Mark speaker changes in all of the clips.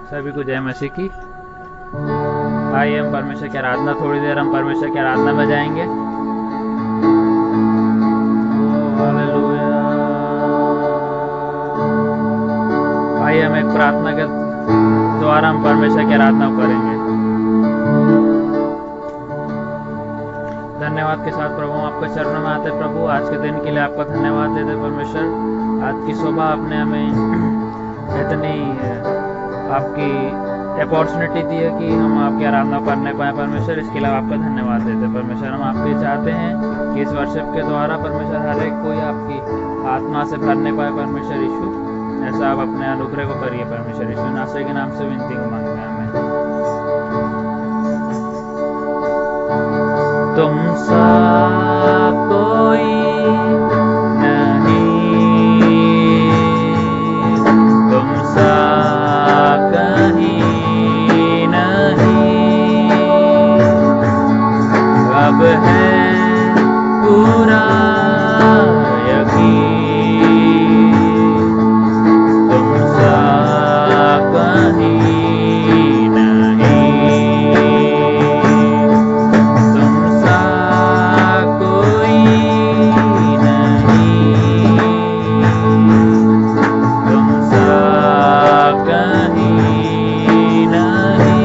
Speaker 1: सभी को जय मसीह की। आइए हम परमेश्वर की आराधना, थोड़ी देर हम परमेश्वर की आराधना में जाएंगे। हालेलुया। आइए हम एक प्रार्थना के द्वारा हम परमेश्वर की आराधना करेंगे। धन्यवाद के साथ प्रभु हम आपके चरणों में आते प्रभु, आज के दिन के लिए आपका धन्यवाद देते परमेश्वर। आज की सुबह आपने हमें इतनी आपकी अपॉर्चुनिटी दी है कि हम आपकी आराधना करने पाए परमेश्वर, इसके लिए आपका धन्यवाद देते परमेश्वर। हम आपके चाहते हैं कि इस वर्शिप के द्वारा परमेश्वर हर एक कोई आपकी आत्मा से भरने पाए परमेश्वर यीशु। ऐसा आप अपने अनुग्रह को करिए परमेश्वर यीशु, नासरे के नाम से विनती को मांगते हैं हमें। तुम सा कोई है पूरा यकीन, तुमसा कहीं नहीं, तुमसा कोई नहीं, तुमसा कहीं नहीं।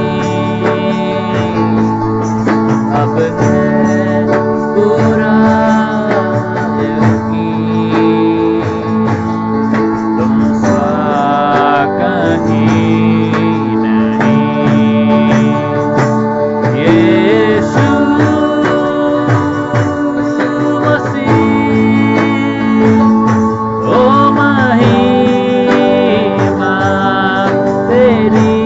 Speaker 1: अब पूरा यकीन, तुमसा कहीं नहीं। यीशु मसीह ओ महिमा तेरी,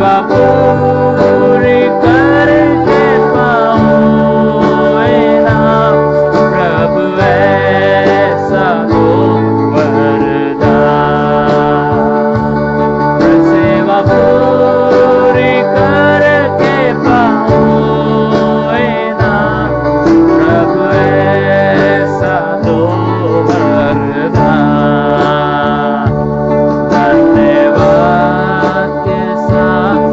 Speaker 1: सेवा पूरी करके पाऊं इनाम, प्रभु ऐसा दो वरदान। सेवा पूरी करके पाऊं इनाम, प्रभु ऐसा दो वरदान। धन्यवाद के साथ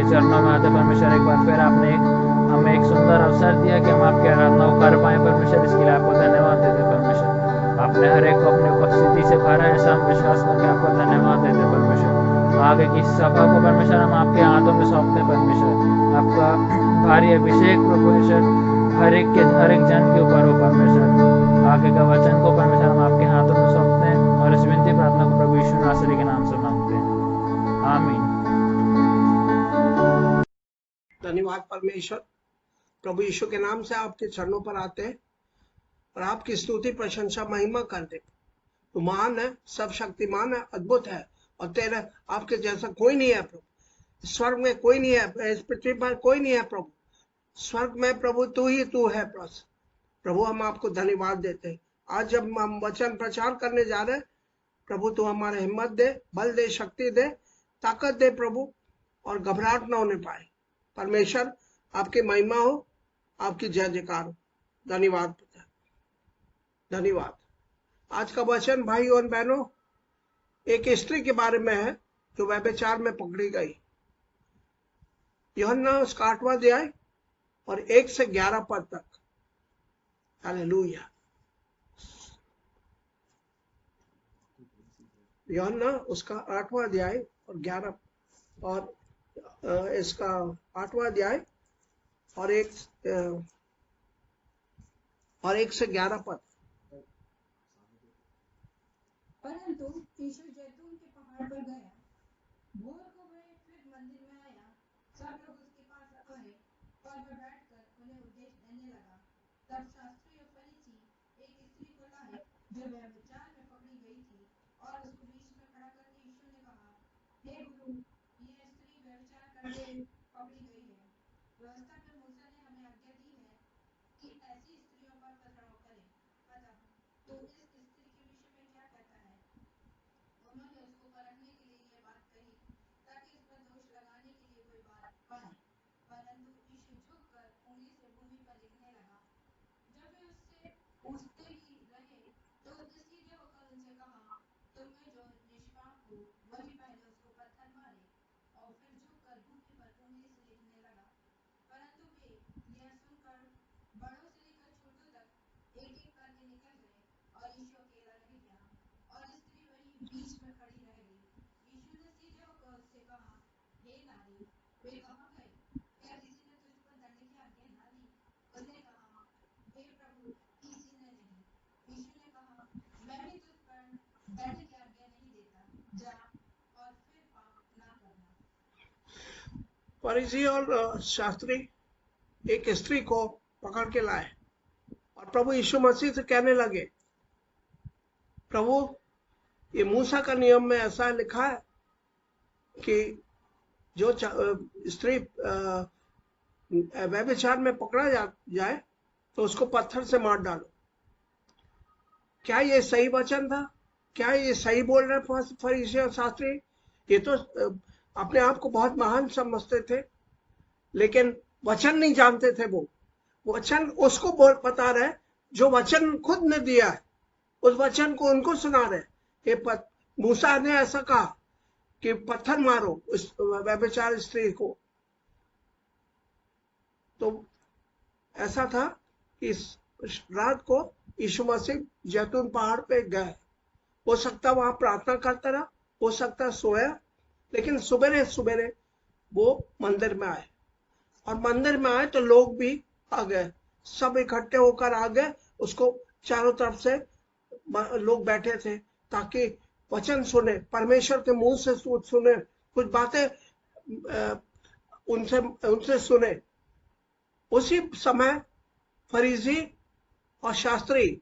Speaker 1: आपके चरणों में आते परमेश्वर। एक बार फिर आपने हमें एक सुंदर अवसर दिया कि हम आपकी आराधना कर पाए परमेश्वर। इसके लिए आपको धन्यवाद देते परमेश्वर। आपने हर एक को अपनी उपस्थिति से भरा, ऐसा हम विश्वास करके आपको धन्यवाद देते परमेश्वर। आगे की सभा को परमेश्वर हम आपके हाथों में सौंपते हैं परमेश्वर। आपका भारी अभिषेक परमेश्वर हर एक जन के ऊपर हो परमेश्वर। आगे का वचन को परमेश्वर हम आपके हाथों में सौंपते हैं और इस विनती प्रार्थना को प्रभु यीशु नासरी के नाम से मांगते हैं, आमीन।
Speaker 2: धन्यवाद परमेश्वर। प्रभु यीशु के नाम से आपके चरणों पर आते हैं और आपकी स्तुति प्रशंसा महिमा करते। तो महान है, सब शक्तिमान है, अद्भुत है और तेरे आपके जैसा कोई नहीं है प्रभु। स्वर्ग में कोई नहीं है, इस पृथ्वी पर कोई नहीं है प्रभु। स्वर्ग में प्रभु तू ही तू है प्रभु। हम आपको धन्यवाद देते हैं। आज जब हम वचन प्रचार करने जा रहे हैं प्रभु, तू हमारे हिम्मत दे, बल दे, शक्ति दे, ताकत दे प्रभु, और घबराहट न होने पाए परमेश्वर। आपकी महिमा हो, आपकी जय जयकार हो। धन्यवाद पिता, धन्यवाद। आज का वचन भाई और बहनों एक स्त्री के बारे में है जो व्यभिचार में पकड़ी गई। यूहन्ना उसका 8वां अध्याय और 1 से 11 पद तक। हालेलुया। यूहन्ना उसका 8वां अध्याय और 11 और इसका 8वां अध्याय और 1 से 11 पद।
Speaker 3: परंतु यीशु जैतून के पहाड़ पर गया। भोर को वह फिर मंदिर में आया। सब लोग उसके पास आए और वह बैठकर उन्हें उपदेश देने लगा। तब शास्त्री और फरीसी एक स्त्री को लाए जो व्यभिचार में पकड़ी गई थी, और उसको बीच में खड़ा करके यीशु ने कहा, हे गुरु, यह स्त्री व्यभिचार करके पकड़ी गई है। व्यवस्था में मूसा ने हमें आज्ञा दी है कि ऐसी स्त्रियों पर पथराव करें। अतः तो इस स्त्री के विषय में क्या कहता है? उन्होंने उसको परखने के लिए यह बात कही ताकि इस पर दोष लगाने के लिए कोई बात पाए। परंतु यीशु झुककर उंगली से भूमि पर लिखने लगा। जब वे उससे पूछते ही रहे तो उसने सीधे होकर उनसे कहा, तुम में जो निष्पाप हो वही पहले उसको पत्थर मारे। और फिर झुककर भूमि पर उंगली से लिखने लगा। परंतु वे यह सुनकर बड़ों से लेकर छोटों तक एक एक करके निकल गए और यीशु अकेला रह गया और स्त्री वहीं बीच में खड़ी रह गई। यीशु ने सीधे होकर उससे कहा, हे नारी, वे कहाँ गए? क्या किसी ने तुझ पर दंड की आज्ञा न दी? उसने कहा, हे प्रभु, किसी ने नहीं। यीशु ने कहा, मैं भी तुझ पर दंड की आज्ञा नहीं देता, जा और फिर पाप ना करना।
Speaker 2: फरीसी और शास्त्री एक स्त्री को पकड़ के लाए और प्रभु यीशु मसीह से कहने लगे, प्रभु, ये मूसा का नियम में ऐसा लिखा है कि जो स्त्री व्यभिचार में पकड़ा जाए तो उसको पत्थर से मार डालो। क्या ये सही वचन था? क्या ये सही बोल रहे फरीसी और शास्त्री? ये तो अपने आप को बहुत महान समझते थे, लेकिन वचन नहीं जानते थे। वो वचन उसको बता रहे जो वचन खुद ने दिया है, उस वचन को उनको सुना रहे। मूसा ने ऐसा कहा कि पत्थर मारो उस व्यभिचार स्त्री को। तो ऐसा था कि इस रात को यीशु मसीह जैतून पहाड़ पे गए। हो सकता वहां प्रार्थना करता रहा, हो सकता सोया, लेकिन सुबेरे सुबेरे वो मंदिर में आए। और मंदिर में आए तो लोग भी आ गए, सब इकट्ठे होकर आ गए। उसको चारों तरफ से लोग बैठे थे ताकि वचन सुने, परमेश्वर के मुंह से सुने, कुछ बातें उनसे सुने। उसी समय फरीसी और शास्त्री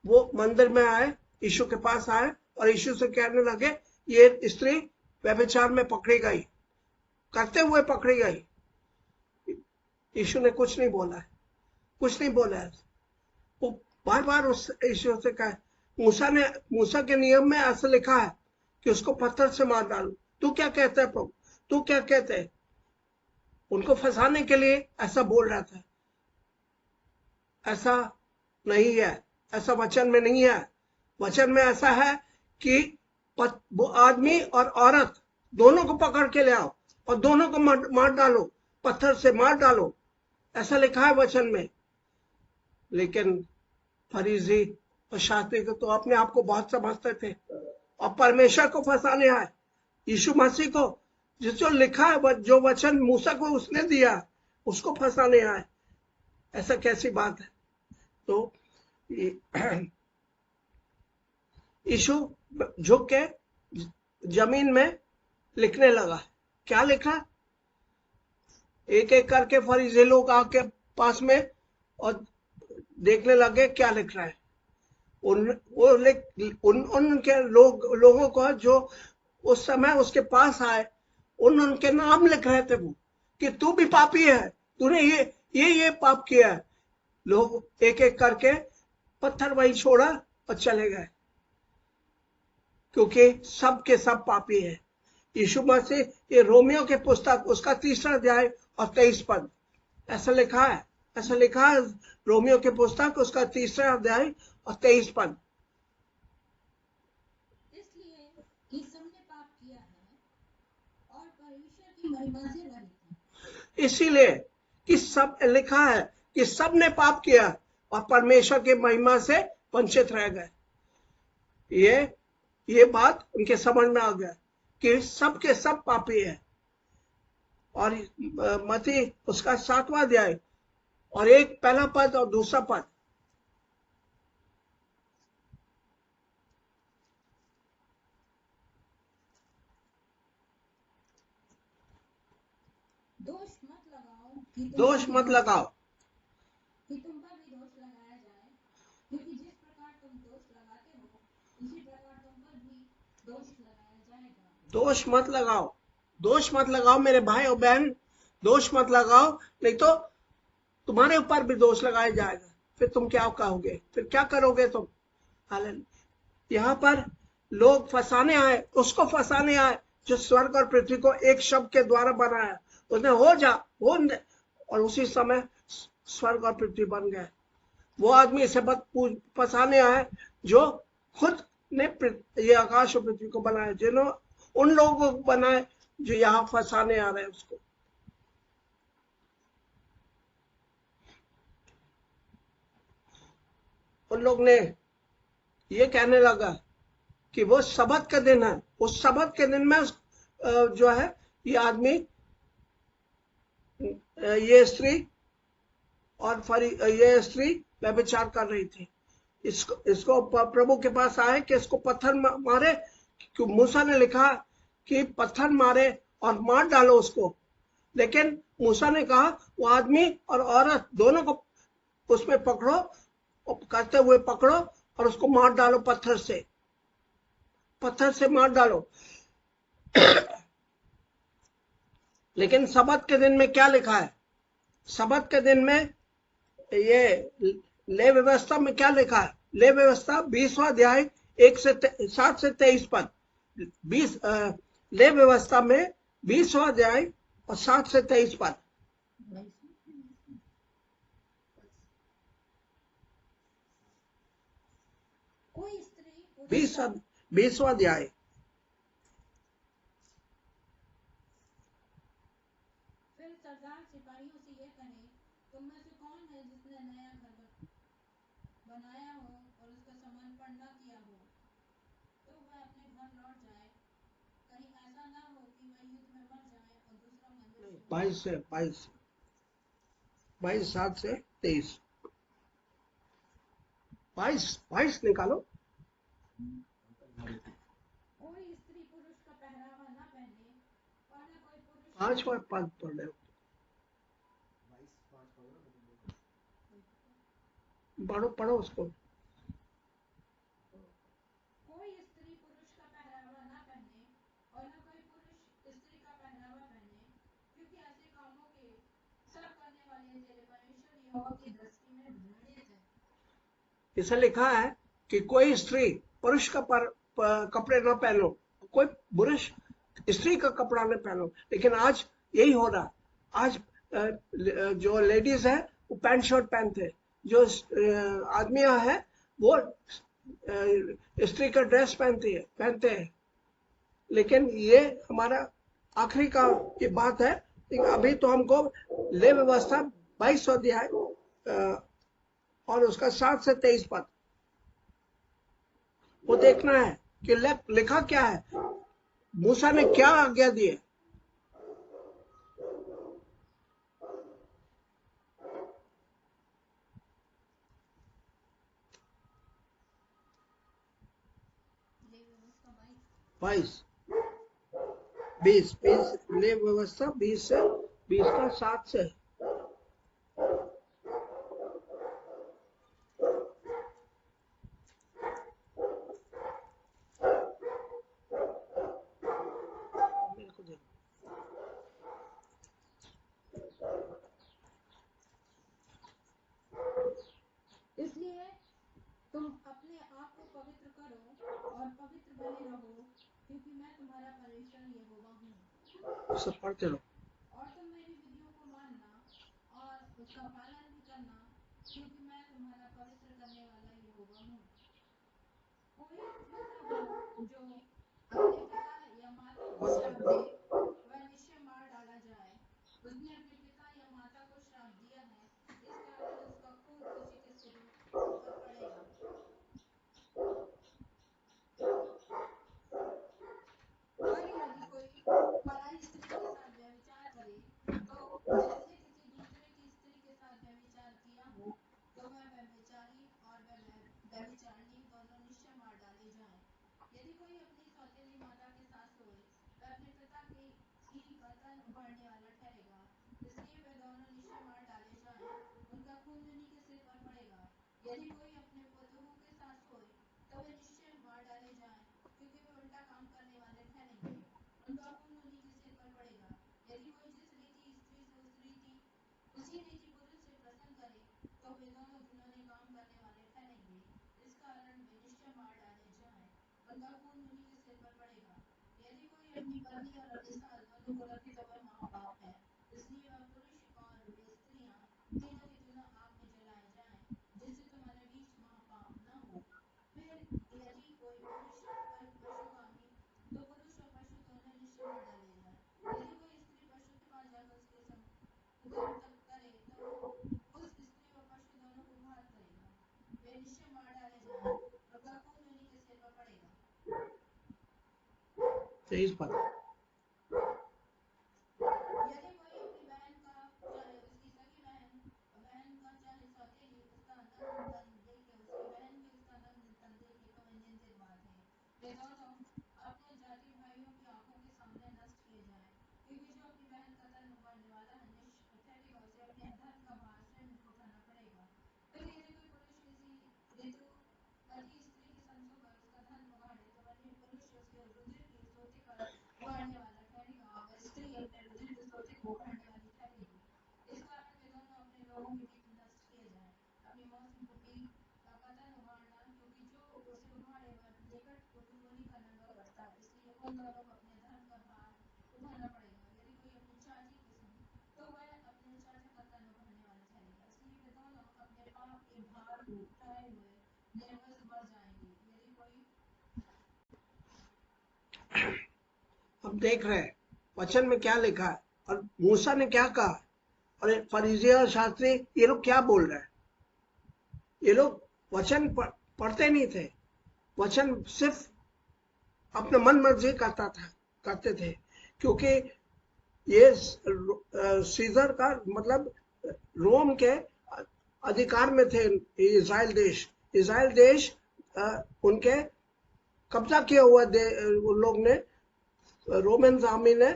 Speaker 2: वो मंदिर में आए, यीशु के पास आए और यीशु से कहने लगे, ये स्त्री व्यभिचार में पकड़ी गई, करते हुए पकड़ी गई। यीशु ने कुछ नहीं बोला है, कुछ नहीं बोला है। वो बार बार उस यीशु से कहा, मूसा के नियम में ऐसा लिखा है कि उसको पत्थर से मार डालो। तू क्या कहता है प्रभु? तू क्या कहते है? उनको फंसाने के लिए ऐसा बोल रहा था। ऐसा नहीं है, ऐसा वचन में नहीं है। वचन में ऐसा है कि वो आदमी और औरत दोनों को पकड़ के ले आओ, और दोनों को मार डालो, पत्थर से मार डालो, ऐसा लिखा है वचन में। लेकिन फरीसी और शास्त्री को तो अपने आप को बहुत समझते थे और परमेश्वर को फंसाने आए, यीशु मसीह को, जो लिखा है, जो वचन मूसा को उसने दिया, उसको फंसाने आए। ऐसा कैसी बात है? तो यीशु झुक के जमीन में लिखने लगा। क्या लिखा? एक एक करके फरीसी लोग आके पास में और देखने लगे क्या लिख रहा है। उनके लोगों को जो उस समय उसके पास आए, उनके नाम लिख रहे थे वो, कि तू भी पापी है, तूने ये पाप किया है। लोग एक एक करके पत्थर वही छोड़ा और चले गए, क्योंकि सब के सब पापी है। यीशु मसीह, ये रोमियो के पुस्तक उसका 3 अध्याय और 23 पद, ऐसा लिखा है, ऐसा लिखा है रोमियो के पुस्तक उसका 3 अध्याय और 23 पद।
Speaker 3: इसलिए कि सबने पाप किया है और परमेश्वर की महिमा से रहित है।
Speaker 2: इसीलिए कि सब लिखा है कि सबने पाप किया और परमेश्वर की महिमा से वंचित रह गए। ये बात उनके समझ में आ गया कि सब के सब पापी है। और मत्ती उसका 7वां अध्याय और एक पहला पद और दूसरा पद,
Speaker 3: दोष मत लगाओ कि तुम पर भी दोष लगाया जाए, क्योंकि जिस प्रकार तुम दोष लगाते हो उसी प्रकार तुम पर भी दोष लगाया जाएगा।
Speaker 2: दोष मत लगाओ मेरे भाई और बहन, दोष मत लगाओ, नहीं तो तुम्हारे ऊपर भी दोष लगाया जाएगा। फिर तुम क्या कहोगे? फिर क्या करोगे तुम? यहाँ पर लोग फंसाने आए, उसको फंसाने आए जो स्वर्ग और पृथ्वी को एक शब्द के द्वारा बनाया। उसने हो और उसी समय स्वर्ग और पृथ्वी बन गए। वो आदमी इसे फंसाने आए जो खुद ने ये आकाश और पृथ्वी को बनाया, जिन्होंने उन लोगों को बनाए जो यहाँ फंसाने आ रहे हैं उसको। उन लोग ने ये कहने लगा कि वो सबत का दिन है, उस सबत के दिन में जो है ये आदमी, ये स्त्री व्यभिचार कर रही थी। इसको प्रभु के पास आए कि इसको पत्थर मारे, क्योंकि मूसा ने लिखा कि पत्थर मारे और मार डालो उसको। लेकिन मूसा ने कहा वो आदमी और औरत दोनों को उसमें पकड़ो, करते हुए पकड़ो और उसको मार डालो, पत्थर से मार डालो। लेकिन सबत के दिन में क्या लिखा है? सबत के दिन में ये ले व्यवस्था में क्या लिखा है? ले व्यवस्था 20वां अध्याय 7 से 23 पद। ले व्यवस्था में 20वां अध्याय और 7 से 23 पद।
Speaker 3: कोई स्त्री
Speaker 2: 20वां अध्याय।
Speaker 3: फिर सरदार सिपाहियों से ये कहे, तुम में से कौन है जिसने नया घर बनाया हो और उसका समर्पण न किया हो, तो वह अपने घर लौट जाए। कहीं ऐसा ना हो कि वह युद्ध में मर जाए और दूसरा मंदिर
Speaker 2: 22 7 से 23। 22 निकालो।
Speaker 3: कोई स्त्री पुरुष का पहरावा न पहने और न कोई पुरुष
Speaker 2: 5वां पद पढ़ रहे हो? पढ़ो उसको।
Speaker 3: कोई स्त्री पुरुष का पहरावा न पहने और न कोई पुरुष स्त्री का पहरावा पहने, क्योंकि ऐसे कामों के सब करने वाले तेरे परमेश्वर यहोवा की दृष्टि में घृणित है।
Speaker 2: इसे लिखा है कि कोई स्त्री पुरुष का कपड़े न पहनो, कोई पुरुष स्त्री का कपड़ा न पहनो। लेकिन आज यही हो रहा। आज जो लेडीज है वो पैंट शर्ट पहनते, जो आदमियां है वो स्त्री का ड्रेस पहनते हैं। लेकिन ये हमारा आखिरी का ये बात है। अभी तो हमको ले व्यवस्था 22 अध्याय और उसका 7 से 23 पद वो देखना है कि लिखा क्या है, मूसा ने क्या आज्ञा दी है।
Speaker 3: ले व्यवस्था
Speaker 2: 22 20 ले व्यवस्था 20 से 20 का 7 से मेरे को देखो।
Speaker 3: इसलिए तुम अपने आप को पवित्र करो और पवित्र बने रहो, क्योंकि मैं तुम्हारा परमेश्वर यहोवा हूँ।
Speaker 2: सब पढ़ते रहो।
Speaker 3: और तुम मेरी विधियों को मानना और उसका पालन भी करना, क्योंकि मैं तुम्हारा पवित्र करने वाला यहोवा हूँ। कोई ऐसा हो जो अपने पिता या माता को श्राप दे, वह निश्चय मार डाला जाए। उसने अपने पिता या माता को श्राप दिया है, इस कारण उसका खून उसी के सिर पर पड़ेगा। और यदि कोई पराई स्त्री के साथ व्यभिचार करे, तो जिसने किसी दूसरे की स्त्री के साथ व्यभिचार किया हो, तो वह व्यभिचारी और वह व्यभिचारिणी दोनों निश्चय मार डाले जाएं। यदि कोई अपनी सौतेली माता के साथ सोए, वह अपने पिता की का तन उभारने वाला ठहरेगा, इसलिए वे दोनों निश्चय मार डाले जाएं। उनका खून उन्हीं के सिर पर पड़ेगा। यदि कोई अपने पुतोहू के साथ सोए, तो वे निश्चय मार डाले जाएं, क्योंकि वे उल्टा काम करने वाले ठहरेंगे। उनका खून उन्हीं के सिर पर पड़ेगा। यदि कोई जिस रीति स्त्री से उसी रीति पुरुष से प्रसंग करे, तो वे दोनों घिनौने काम करने वाले ठहरेंगे। इस कारण वे निश्चय मार डाले जाएं। उनका खून उन्हीं के सिर पर पड़ेगा। यदि कोई अपनी पत्नी और अपनी सास दोनों को रखे, तो वह महापाप है। इसलिए वह पुरुष और वे स्त्रियां तीनों के तीनों आग में जलाए जाएं, जिससे तुम्हारे बीच महापाप न हो। फिर यदि कोई पुरुष पशुगामी, तो पुरुष और पशु दोनों निश्चय मार डाले जाएं। यदि कोई स्त्री पशु के पास जाकर उसके संगम तक करे, तो उस स्त्री व पशु दोनों को घात करेगा। वे निश्चय मार डाले जाएं। उनका खून उन्हीं के सिर पर पड़ेगा।
Speaker 2: 23 पद।
Speaker 3: यदि कोई अपनी बहन का चाहे उसकी सगी बहन का चाहे सौतेली उसका नग्न तन देखे, उसकी बहन भी उसका नग्न तन देखे, तो वह निंदित बात है। वे दोनों अपने जाति भाइयों की आंखों के सामने नष्ट किए जाएं, क्योंकि जो अपनी बहन का तन उभारने वाला है ठहरेगा, उसे अपने अधर्म का भार स्वयं उठाना पड़ेगा। फिर यदि कोई पुरुष किसी ऋतुवती स्त्री के संग सोकर उसका धन उगाड़े, तो वह पुरुष उसके रुधिर के सोते का उगाड़ने वाला ठहरेगा, और वह स्त्री अपने रुधिर के सोते को उगाड़ने वाली ठहरेगी। इस कारण वे दोनों अपने लोगों के बीच नष्ट किए जाएं। अपनी मौसम पुत्री का तन उगाड़ना, क्योंकि जो उसे उगाड़े वह निकट कुटुम्बनी का नंगा करता है, इसलिए उन दोनों को अपने धर्म का भार उठाना पड़ेगा। यदि कोई अपनी चाची के संग, तो वह अपने चाचा का तन उगाड़ने वाला ठहरेगा, इसलिए वे दोनों अपने पाप के भार को उठाए हुए निर्वंश मर जाएंगे। यदि कोई
Speaker 2: हम देख रहे हैं वचन में क्या लिखा है और मूसा ने क्या कहा, और फरीसी और शास्त्री ये लोग क्या बोल रहे हैं। ये लोग वचन पढ़ते नहीं थे, वचन सिर्फ अपने मन मर्जी करते थे, क्योंकि ये सीजर का मतलब रोम के अधिकार में थे। इजराइल देश उनके कब्जा किया हुआ उन लोग ने, रोमन आर्मी ने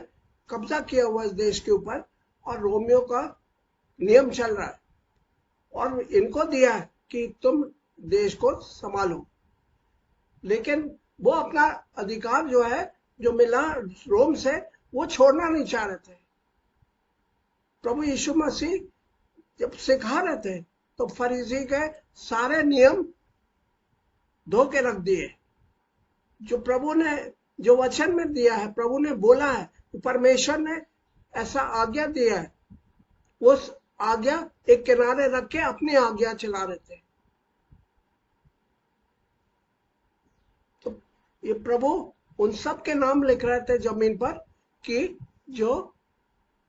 Speaker 2: कब्जा किया हुआ इस देश के ऊपर, और रोमियो का नियम चल रहा है और इनको दिया है कि तुम देश को संभालो। लेकिन वो अपना अधिकार जो है, जो मिला रोम से, वो छोड़ना नहीं चाह रहे थे। प्रभु यीशु मसीह जब सिखा रहे थे, तो फरीसी के सारे नियम धो के रख दिए। जो प्रभु ने जो वचन में दिया है, प्रभु ने बोला है, तो परमेश्वर ने ऐसा आज्ञा दिया है, उस आज्ञा एक किनारे रख के अपनी आज्ञा चला रहे थे। तो ये प्रभु उन सब के नाम लिख रहे थे जमीन पर कि जो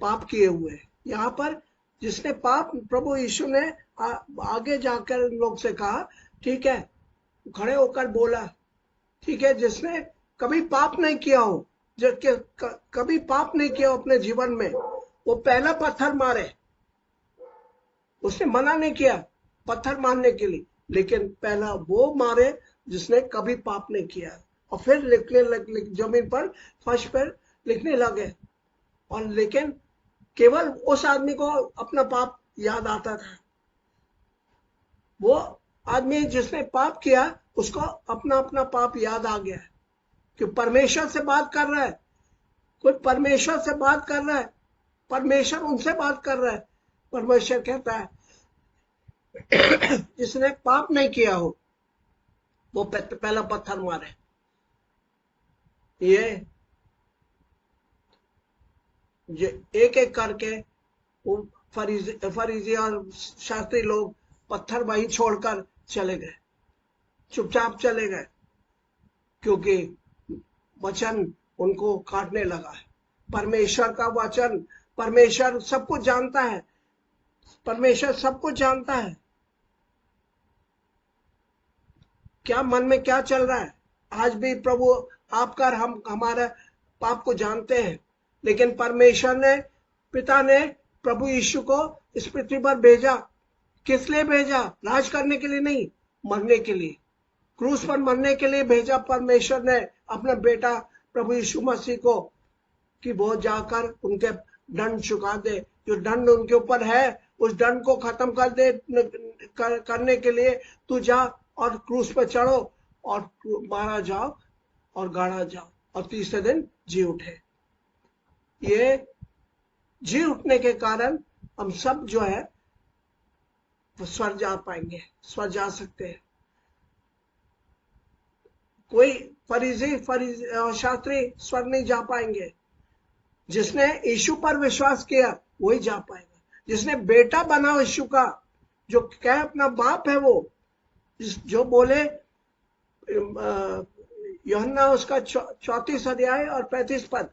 Speaker 2: पाप किए हुए। यहाँ पर जिसने पाप, प्रभु यीशु ने आगे जाकर लोग से कहा, ठीक है, खड़े होकर बोला, ठीक है, जिसने कभी पाप नहीं किया हो, जो कभी पाप नहीं किया हो अपने जीवन में, वो पहला पत्थर मारे। उसने मना नहीं किया पत्थर मारने के लिए, लेकिन पहला वो मारे जिसने कभी पाप नहीं किया। और फिर जमीन पर, फर्श पर लिखने लगे। और लेकिन केवल उस आदमी को अपना पाप याद आता था। वो आदमी जिसने पाप किया, उसको अपना अपना पाप याद आ गया, कि परमेश्वर से बात कर रहा है, कोई परमेश्वर से बात कर रहा है, परमेश्वर उनसे बात कर रहा है। परमेश्वर कहता है जिसने पाप नहीं किया हो वो पहला पत्थर मारे। ये एक एक करके वो फरीजी और शास्त्री लोग पत्थर वहीं छोड़कर चले गए, चुपचाप चले गए, क्योंकि वचन उनको काटने लगा है। परमेश्वर का वचन, परमेश्वर सब कुछ जानता है, परमेश्वर सब कुछ जानता है, क्या मन में क्या चल रहा है। आज भी प्रभु आपका हम हमारे पाप को जानते हैं, लेकिन परमेश्वर ने, पिता ने प्रभु यीशु को इस पृथ्वी पर भेजा। किस लिए भेजा? राज करने के लिए नहीं, मरने के लिए, क्रूस पर मरने के लिए भेजा परमेश्वर ने अपना बेटा प्रभु यीशु मसीह को, कि वो जाकर उनके दंड चुका दे। जो दंड उनके ऊपर है, उस दंड को खत्म कर दे, करने के लिए तू जा और क्रूस पर चढ़ो और मारा जाओ और गाड़ा जाओ और तीसरे दिन जी उठे। ये जी उठने के कारण हम सब जो है स्वर्ग जा पाएंगे, स्वर्ग जा सकते हैं। कोई फरीजी और शास्त्री स्वर्ग नहीं जा पाएंगे। जिसने यीशु पर विश्वास किया वही जा पाएगा। जिसने बेटा बना यीशु का, जो कहे अपना बाप है, वो जो बोले, यूहन्ना उसका 34 अध्याय और 35 पद,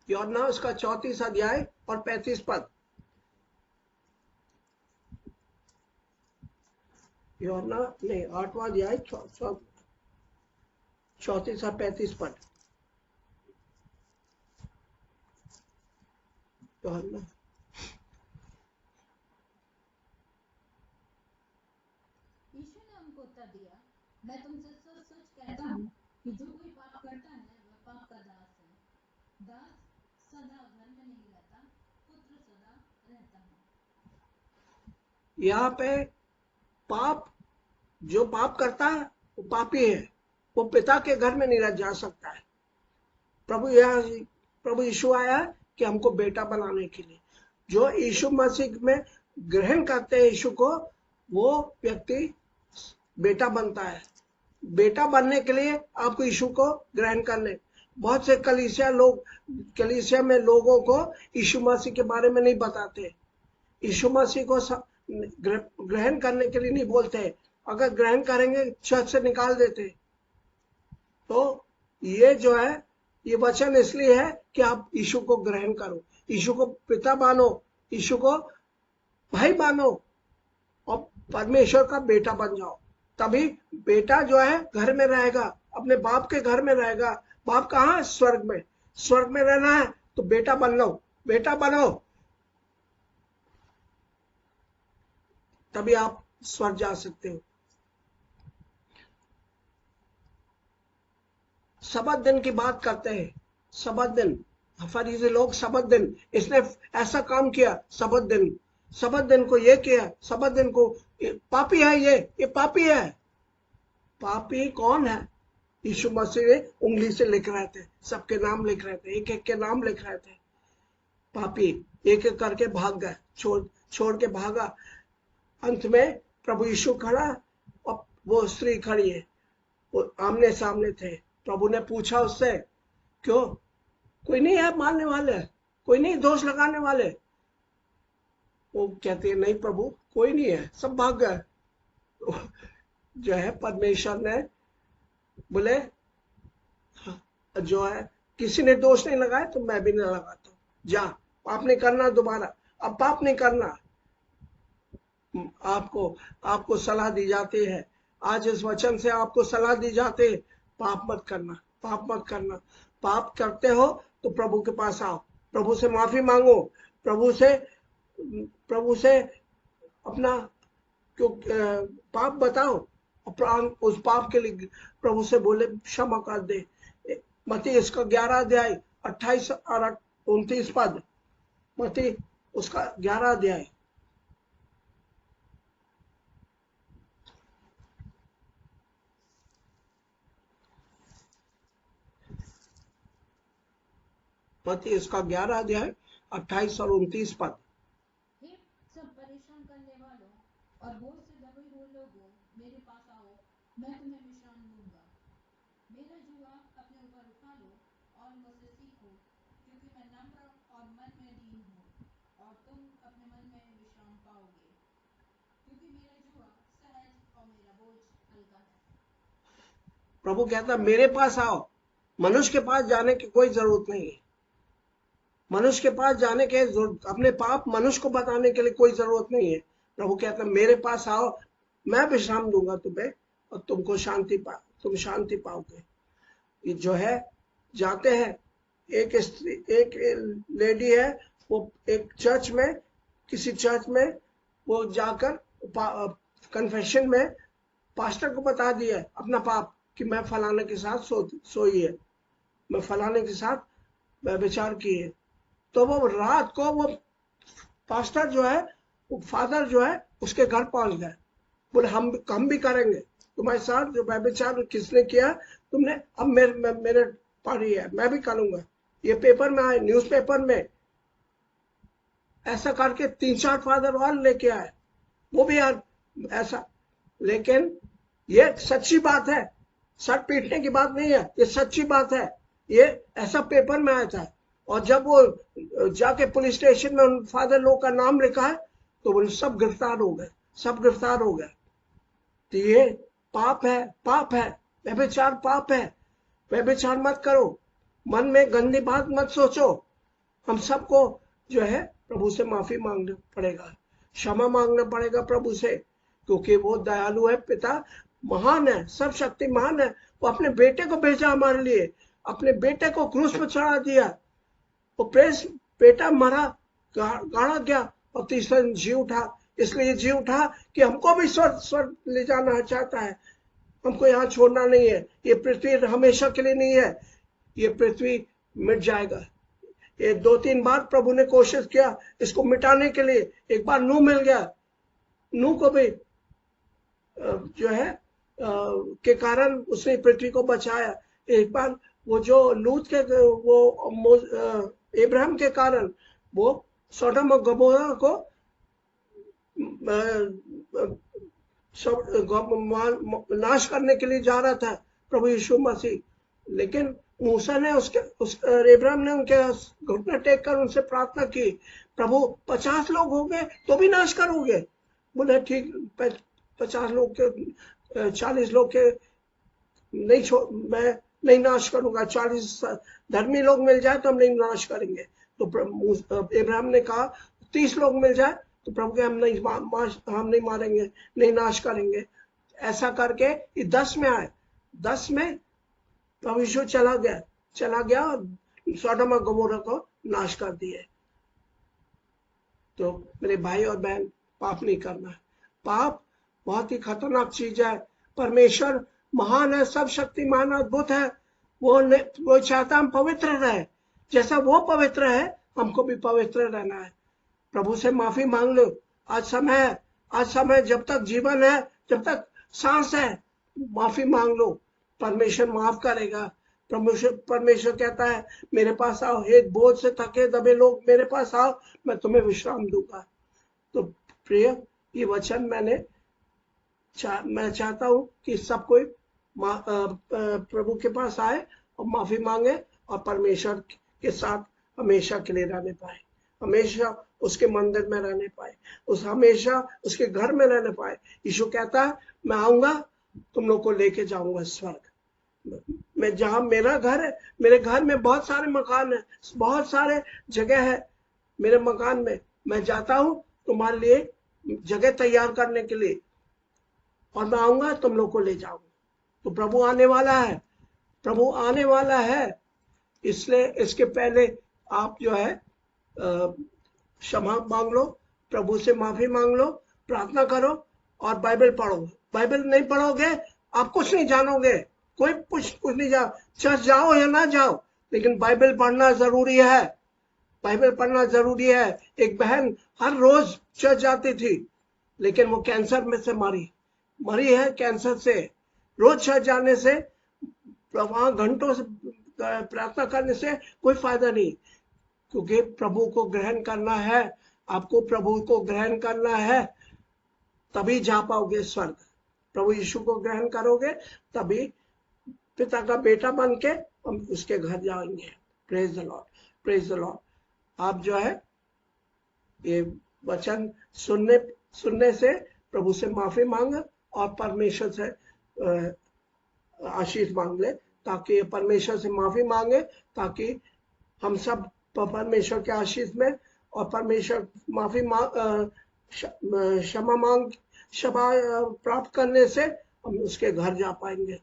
Speaker 2: यूहन्ना उसका 34 अध्याय और 35 पद, यूहन्ना नहीं 8वां अध्याय 34 और 35 पद। यूहन्ना
Speaker 3: यीशु ने उनको उत्तर दिया, मैं तुमसे सच सच कहता हूँ कि जो कोई पाप करता है वह पाप का दास है। दास सदा घर में नहीं रहता, पुत्र सदा रहता है।
Speaker 2: यहाँ पे पाप, जो पाप करता है वो पापी है, वो पिता के घर में नहीं रह जा सकता है। प्रभु यीशु आया कि हमको बेटा बनाने के लिए। जो यीशु मसीह में ग्रहण करते हैं यीशु को, वो व्यक्ति बेटा बनता है। बेटा बनने के लिए आपको यीशु को ग्रहण करने। बहुत से कलीसिया में लोगों को यीशु मसीह के बारे में नहीं बताते, यीशु मसीह को ग्रहण करने के लिए नहीं बोलते। अगर ग्रहण करेंगे चर्च से निकाल देते। तो ये जो है, ये वचन इसलिए है कि आप यीशु को ग्रहण करो, यीशु को पिता मानो, यीशु को भाई मानो और परमेश्वर का बेटा बन जाओ। तभी बेटा जो है घर में रहेगा, अपने बाप के घर में रहेगा। बाप कहाँ? स्वर्ग में। स्वर्ग में रहना है तो बेटा बन लो, बेटा बनो, तभी आप स्वर्ग जा सकते हो। सबत दिन की बात करते हैं। सबत दिन, फरीसी लोग सबत दिन, इसने ऐसा काम किया, सबत दिन को ये किया, सबत दिन को, पापी है ये पापी है। पापी कौन है? यीशु मसीह उंगली से लिख रहे थे, सबके नाम लिख रहे थे, एक एक के नाम लिख रहे थे। पापी एक एक करके भाग गए, छोड़ के भागा। अंत में प्रभु यीशु खड़ा और वो स्त्री खड़ी है, वो आमने सामने थे। प्रभु ने पूछा उससे, क्यों? कोई नहीं है मारने वाले, कोई नहीं दोष लगाने वाले। वो कहती है नहीं प्रभु कोई नहीं है, सब भाग गए। तो जो है परमेश्वर ने बोले जो है किसी ने दोष नहीं लगाया तो मैं भी नहीं लगाता, जा पाप नहीं करना दोबारा, अब पाप नहीं करना। आपको सलाह दी जाती है, आज इस वचन से आपको सलाह दी जाती है, पाप मत करना, पाप मत करना। पाप करते हो तो प्रभु के पास आओ, प्रभु से माफी मांगो, प्रभु से अपना पाप बताओ, उस पाप के लिए प्रभु से बोले क्षमा कर दे। मत्ती इसका 11 अध्याय 28 और 29 पद, मत्ती उसका 11 अध्याय। मत्ती इसका 11 अध्याय 28 और 29 पद।
Speaker 3: हे सब परेशान करने वालों और बोझ से दबे हुए लोगों, मेरे पास आओ, मैं तुम्हें विश्राम दूंगा। मेरा जुआ अपने ऊपर उठा लो और मुझसे सीखो, क्योंकि मैं नम्र और मन में दीन हूँ, और तुम अपने मन में विश्राम पाओगे, क्योंकि मेरा जुआ सहज और मेरा बोझ हल्का है।
Speaker 2: प्रभु कहता मेरे पास आओ, मनुष्य के पास जाने की कोई जरूरत नहीं है, मनुष्य के पास जाने के अपने पाप मनुष्य को बताने के लिए कोई जरूरत नहीं है। प्रभु कहता मेरे पास आओ, मैं विश्राम दूंगा तुम्हें और तुम शांति पाओगे। ये जो है जाते हैं, एक लेडी है, वो एक चर्च में, किसी चर्च में वो जाकर कन्फेशन में पास्टर को बता दिया अपना पाप कि मैं फलाने के साथ सोई है, मैं फलाने के साथ व्यभिचार की है। तो वो रात को वो पास्टर जो है, वो फादर जो है उसके घर पहुंच गए, बोले हम भी करेंगे तुम्हारे साथ जो व्यभिचार किसने किया तुमने, अब मेरे पारी है, मैं भी करूंगा। ये पेपर में आए, न्यूज़पेपर में ऐसा करके 3-4 फादर और लेके आए, वो भी यार ऐसा। लेकिन ये सच्ची बात है, सर पीटने की बात नहीं है, ये सच्ची बात है, ये ऐसा पेपर में आया था। और जब वो जाके पुलिस स्टेशन में उन फादर लोग का नाम लिखा है तो वो सब गिरफ्तार हो गए। तो ये पाप है, व्यभिचार पाप है, व्यभिचार मत करो, मन में गंदी बात मत सोचो। हम सबको जो है प्रभु से माफी मांगना पड़ेगा, क्षमा मांगना पड़ेगा प्रभु से, क्योंकि वो दयालु है, पिता महान है, सब शक्तिमान है। वो अपने बेटे को भेजा हमारे लिए, अपने बेटे को क्रूस पर चढ़ा दिया, वो बेटा मरा, गाड़ा गया और तीसरे दिन जी उठा। इसलिए जी उठा कि हमको भी स्वर्ग ले जाना चाहता है, हमको यहाँ छोड़ना नहीं है। ये पृथ्वी हमेशा के लिए नहीं है, ये पृथ्वी मिट जाएगा। ये 2-3 बार प्रभु ने कोशिश किया इसको मिटाने के लिए। एक बार नूह मिल गया, नूह को भी जो है के कारण उसने पृथ्वी को बचाया। एक बार वो जो लूत के वो इब्राहिम के कारण वो सोडम और गमोरा को नाश करने के लिए जा रहा था प्रभु यीशु मसीह, लेकिन मूसा ने इब्राहिम ने उनके घुटने टेक कर उनसे प्रार्थना की, प्रभु 50 लोग हो गए तो भी नाश करोगे? बोले ठीक, 50 लोग के 40 लोग के मैं नहीं नाश करूंगा, 40 धर्मी लोग मिल जाए तो हम नहीं नाश करेंगे। तो इब्राहिम ने कहा 30 लोग मिल जाए तो प्रभु के हम नहीं मारेंगे, नहीं नाश करेंगे। ऐसा करके ये 10 में आए, 10 में प्रभु यीशु चला गया और सोडोम और गमोरा को नाश कर दिए। तो मेरे भाई और बहन, पाप नहीं करना है। पाप बहुत ही खतरनाक चीज है। परमेश्वर महान है, सब शक्तिमान, अद्भुत है। वो चाहता हम पवित्र रहे, जैसा वो पवित्र है हमको भी पवित्र रहना है। प्रभु से माफी मांग लो, आज समय जब तक जीवन है, जब तक सांस है, माफी मांग लो, परमेश्वर माफ करेगा। परमेश्वर कहता है मेरे पास आओ, हे बोझ से थके दबे लोग, मेरे पास आओ, मैं तुम्हें विश्राम दूंगा। तो प्रिय, ये वचन मैं चाहता हूं कि सब कोई प्रभु के पास आए और माफी मांगे और परमेश्वर के साथ हमेशा के लिए रहने पाए। हमेशा उसके मंदिर में रहने पाए, उस हमेशा उसके घर में रहने पाए। यीशु कहता है मैं आऊंगा, तुम लोग को लेके जाऊंगा स्वर्ग में, जहां मेरा घर है। मेरे घर में बहुत सारे मकान है, बहुत सारे जगह है मेरे मकान में। मैं जाता हूं तुम्हारे लिए जगह तैयार करने के लिए, और मैं आऊंगा तुम लोग को ले जाऊंगा। तो प्रभु आने वाला है, प्रभु आने वाला है। इसलिए इसके पहले आप जो है क्षमा मांग लो, प्रभु से माफी मांग लो, प्रार्थना करो और बाइबल पढ़ो। बाइबल नहीं पढ़ोगे आप कुछ नहीं जानोगे, कोई कुछ नहीं जाओ, चर्च जाओ या ना जाओ, लेकिन बाइबल पढ़ना जरूरी है। बाइबल पढ़ना जरूरी है। एक बहन हर रोज चर्च जाती थी, लेकिन वो कैंसर में से मरी है कैंसर से। रोज चर्च जाने से, वहां घंटों से प्रार्थना करने से कोई फायदा नहीं, क्योंकि प्रभु को ग्रहण करना है। आपको प्रभु को ग्रहण करना है, तभी जा पाओगे स्वर्ग। प्रभु यीशु को ग्रहण करोगे तभी पिता का बेटा बन के हम उसके घर जाएंगे। Praise the Lord, praise the Lord. आप जो है ये वचन सुनने से प्रभु से माफी मांग और परमेश्वर से आशीष मांग ले, ताकि परमेश्वर से माफी मांगे, ताकि हम सब परमेश्वर के आशीष में और परमेश्वर माफी क्षमा प्राप्त करने से हम उसके घर जा पाएंगे।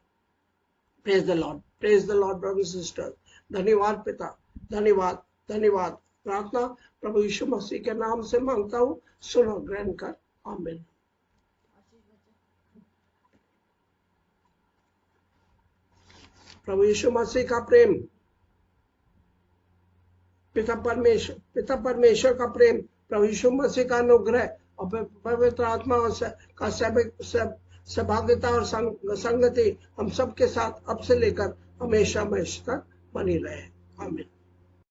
Speaker 2: Praise the Lord, praise the Lord brothers and sisters. धन्यवाद पिता, धन्यवाद, धन्यवाद। प्रार्थना प्रभु यीशु मसीह के नाम से मांगता हूँ, सुनो, ग्रहण कर। आमीन। प्रभु यीशु मसीह का प्रेम, पिता परमेश्वर का प्रेम, प्रभु यीशु मसीह का अनुग्रह और पवित्र आत्मा का सहभागिता और संगति हम सबके साथ अब से लेकर हमेशा तक बनी रहे। आमीन।